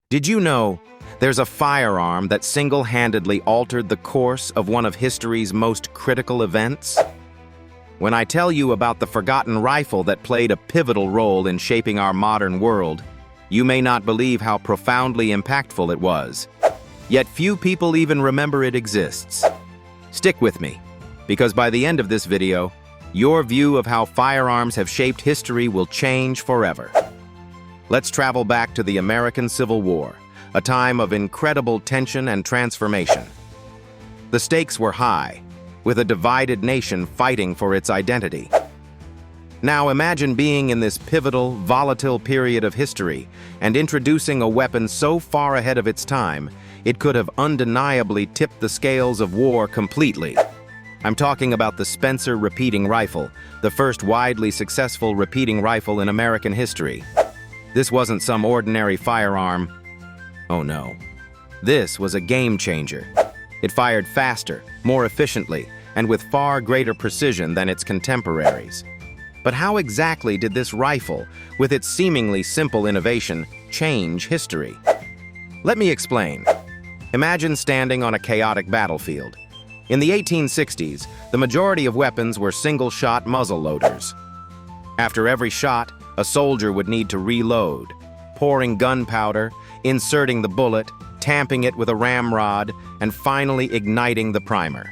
Did you know there's a firearm that single-handedly altered the course of one of history's most critical events? When I tell you about the forgotten rifle that played a pivotal role in shaping our modern world, you may not believe how profoundly impactful it was. Yet few people even remember it exists. Stick with me, because by the end of this video, your view of how firearms have shaped history will change forever. Let's travel back to the American Civil War, a time of incredible tension and transformation. The stakes were high, with a divided nation fighting for its identity. Now imagine being in this pivotal, volatile period of history and introducing a weapon so far ahead of its time, it could have undeniably tipped the scales of war completely. I'm talking about the Spencer repeating rifle, the first widely successful repeating rifle in American history. This wasn't some ordinary firearm. Oh no. This was a game changer. It fired faster, more efficiently, and with far greater precision than its contemporaries. But how exactly did this rifle, with its seemingly simple innovation, change history? Let me explain. Imagine standing on a chaotic battlefield. In the 1860s, the majority of weapons were single-shot muzzle loaders. After every shot, a soldier would need to reload, pouring gunpowder, inserting the bullet, tamping it with a ramrod, and finally igniting the primer.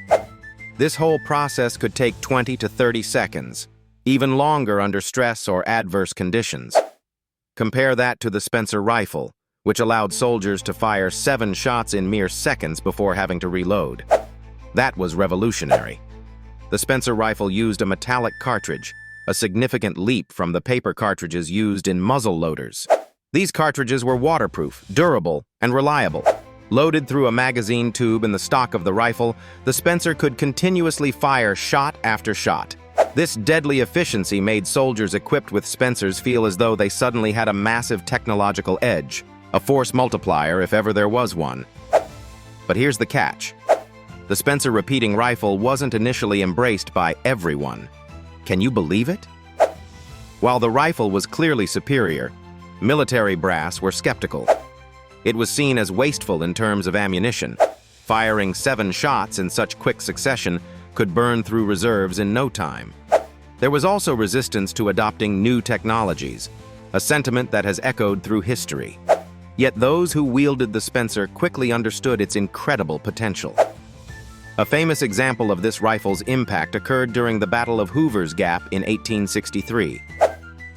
This whole process could take 20 to 30 seconds, even longer under stress or adverse conditions. Compare that to the Spencer rifle, which allowed soldiers to fire 7 shots in mere seconds before having to reload. That was revolutionary. The Spencer rifle used a metallic cartridge, a significant leap from the paper cartridges used in muzzle loaders. These cartridges were waterproof, durable, and reliable. Loaded through a magazine tube in the stock of the rifle, the Spencer could continuously fire shot after shot. This deadly efficiency made soldiers equipped with Spencers feel as though they suddenly had a massive technological edge, a force multiplier if ever there was one. But here's the catch. The Spencer repeating rifle wasn't initially embraced by everyone. Can you believe it? While the rifle was clearly superior, military brass were skeptical. It was seen as wasteful in terms of ammunition. Firing 7 shots in such quick succession could burn through reserves in no time. There was also resistance to adopting new technologies, a sentiment that has echoed through history. Yet those who wielded the Spencer quickly understood its incredible potential. A famous example of this rifle's impact occurred during the Battle of Hoover's Gap in 1863.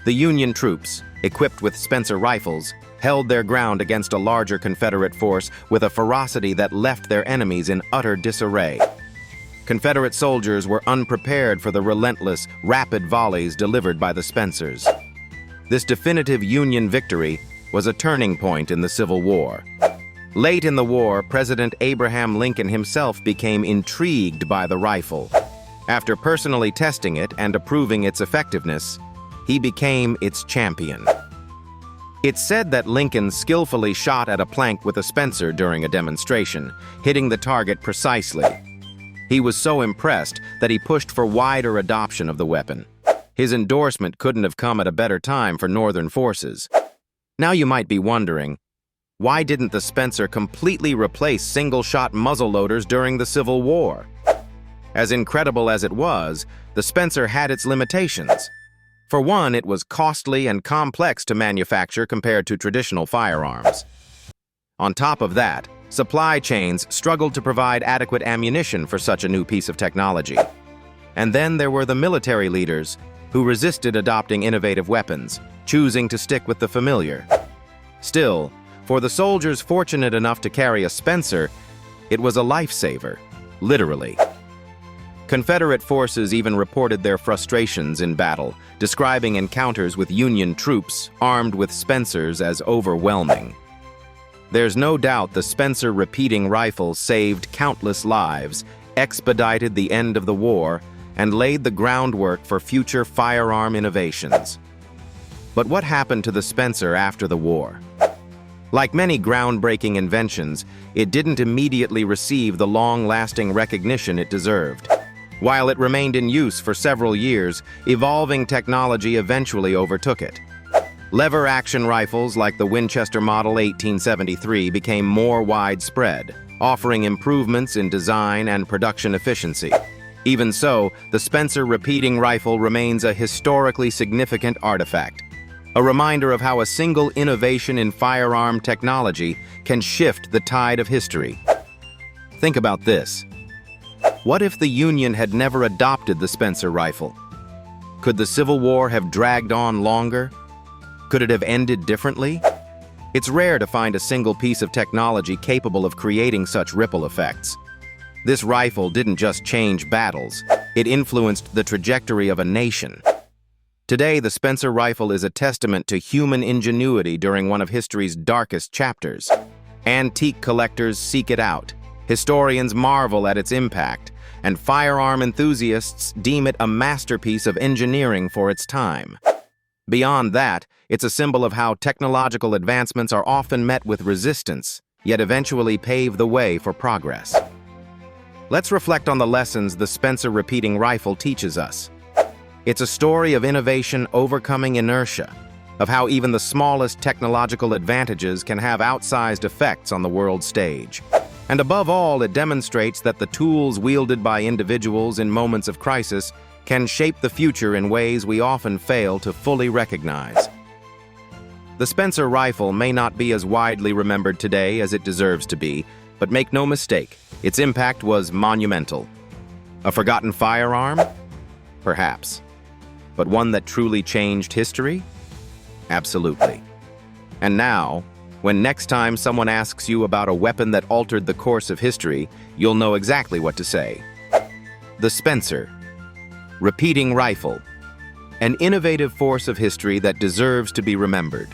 The Union troops, equipped with Spencer rifles, held their ground against a larger Confederate force with a ferocity that left their enemies in utter disarray. Confederate soldiers were unprepared for the relentless, rapid volleys delivered by the Spencers. This definitive Union victory was a turning point in the Civil War. Late in the war, President Abraham Lincoln himself became intrigued by the rifle. After personally testing it and approving its effectiveness, he became its champion. It's said that Lincoln skillfully shot at a plank with a Spencer during a demonstration, hitting the target precisely. He was so impressed that he pushed for wider adoption of the weapon. His endorsement couldn't have come at a better time for Northern forces. Now you might be wondering, why didn't the Spencer completely replace single-shot muzzleloaders during the Civil War? As incredible as it was, the Spencer had its limitations. For one, it was costly and complex to manufacture compared to traditional firearms. On top of that, supply chains struggled to provide adequate ammunition for such a new piece of technology. And then there were the military leaders who resisted adopting innovative weapons, choosing to stick with the familiar. Still, for the soldiers fortunate enough to carry a Spencer, it was a lifesaver, literally. Confederate forces even reported their frustrations in battle, describing encounters with Union troops armed with Spencers as overwhelming. There's no doubt the Spencer repeating rifle saved countless lives, expedited the end of the war, and laid the groundwork for future firearm innovations. But what happened to the Spencer after the war? Like many groundbreaking inventions, it didn't immediately receive the long-lasting recognition it deserved. While it remained in use for several years, evolving technology eventually overtook it. Lever-action rifles like the Winchester Model 1873 became more widespread, offering improvements in design and production efficiency. Even so, the Spencer repeating rifle remains a historically significant artifact, a reminder of how a single innovation in firearm technology can shift the tide of history. Think about this. What if the Union had never adopted the Spencer rifle? Could the Civil War have dragged on longer? Could it have ended differently? It's rare to find a single piece of technology capable of creating such ripple effects. This rifle didn't just change battles, it influenced the trajectory of a nation. Today, the Spencer rifle is a testament to human ingenuity during one of history's darkest chapters. Antique collectors seek it out, historians marvel at its impact, and firearm enthusiasts deem it a masterpiece of engineering for its time. Beyond that, it's a symbol of how technological advancements are often met with resistance, yet eventually pave the way for progress. Let's reflect on the lessons the Spencer repeating rifle teaches us. It's a story of innovation overcoming inertia, of how even the smallest technological advantages can have outsized effects on the world stage. And above all, it demonstrates that the tools wielded by individuals in moments of crisis can shape the future in ways we often fail to fully recognize. The Spencer rifle may not be as widely remembered today as it deserves to be, but make no mistake, its impact was monumental. A forgotten firearm? Perhaps. But one that truly changed history? Absolutely. And now, when next time someone asks you about a weapon that altered the course of history, you'll know exactly what to say. The Spencer repeating rifle, an innovative force of history that deserves to be remembered.